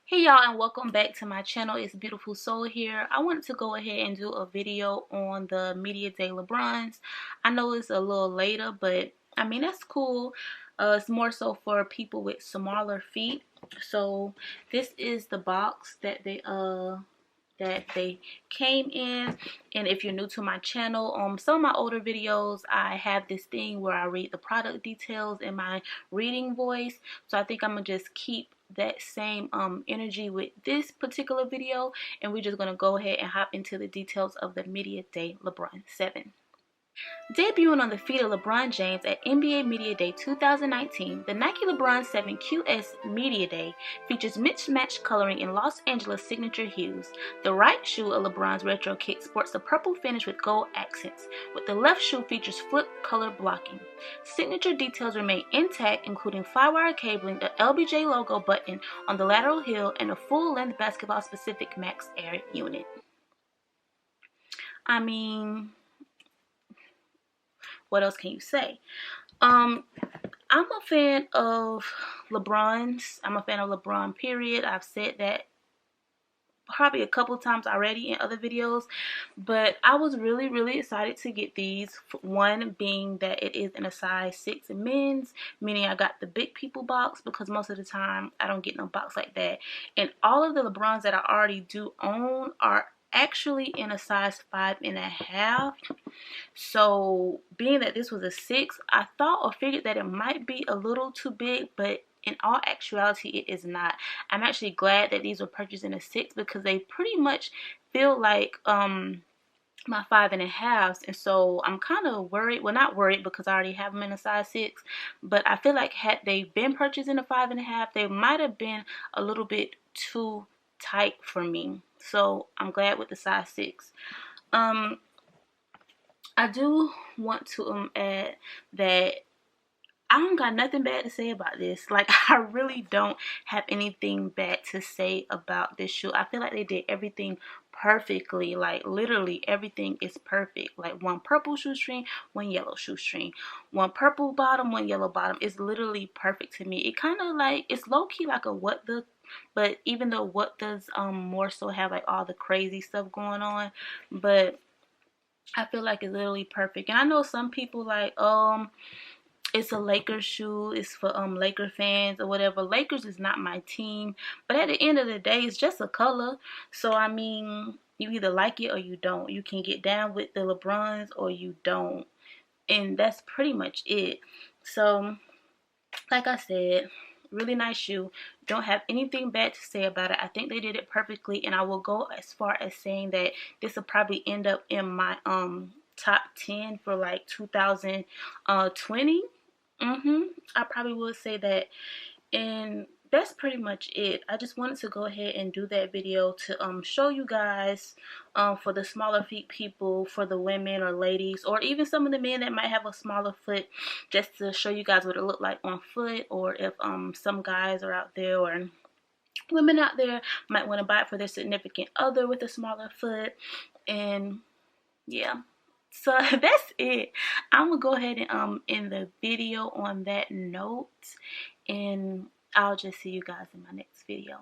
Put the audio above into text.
Hey y'all, and welcome back to my channel. It's Beautiful Soul here. I wanted to go ahead and do a video on the Media Day LeBrons. I know it's a little later, but I mean that's cool. It's more so for people with smaller feet. So this is the box that they came in. And if you're new to my channel, some of my older videos I have this thing where I read the product details in my reading voice, so I think I'm gonna just keep that same energy with this particular video, and we're just gonna go ahead and hop into the details of the Media Day LeBron 7. Debuting on the feet of LeBron James at NBA Media Day 2019, the Nike LeBron 7 QS Media Day features mismatched coloring in Los Angeles signature hues. The right shoe of LeBron's retro kick sports a purple finish with gold accents, with the left shoe features flip color blocking. Signature details remain intact, including firewire cabling, the LBJ logo button on the lateral heel, and a full-length basketball-specific Max Air unit. I mean, what else can you say? I'm a fan of LeBron's. I'm a fan of LeBron, period. I've said that probably a couple times already in other videos, but I was really excited to get these. One being that it is in a size 6 in men's, meaning I got the big people box, because most of the time I don't get no box like that. And all of the LeBrons that I already do own are actually in a size 5.5. So being that this was a 6, I thought or figured that it might be a little too big, but in all actuality it is not. I'm actually glad that these were purchased in a 6, because they pretty much feel like my 5.5s, and so I'm kind of worried. Well, not worried, because I already have them in a size 6, but I feel like had they been purchased in a 5.5, they might have been a little bit too tight for me. So I'm glad with the size 6. I do want to add that I don't got nothing bad to say about this. Like, I really don't have anything bad to say about this shoe. I feel like they did everything perfectly. Like, literally everything is perfect. Like, one purple shoestring, one yellow shoestring, one purple bottom, one yellow bottom. It's literally perfect to me. It kind of like, it's low-key like a what the, but even though what does more so have like all the crazy stuff going on, but I feel like it's literally perfect. And I know some people like, it's a Lakers shoe, it's for Laker fans or whatever. Lakers is not my team, but at the end of the day, it's just a color. So I mean, you either like it or you don't. You can get down with the LeBrons or you don't, and that's pretty much it. So like I said, really nice shoe. Don't have anything bad to say about it. I think they did it perfectly, and I will go as far as saying that this will probably end up in my top 10 for like 2020. I probably would say that. And that's pretty much it. I just wanted to go ahead and do that video to show you guys, for the smaller feet people, for the women or ladies, or even some of the men that might have a smaller foot, just to show you guys what it looked like on foot, or if some guys are out there or women out there might want to buy it for their significant other with a smaller foot. And yeah, so that's it. I'm gonna go ahead and end the video on that note, and I'll just see you guys in my next video.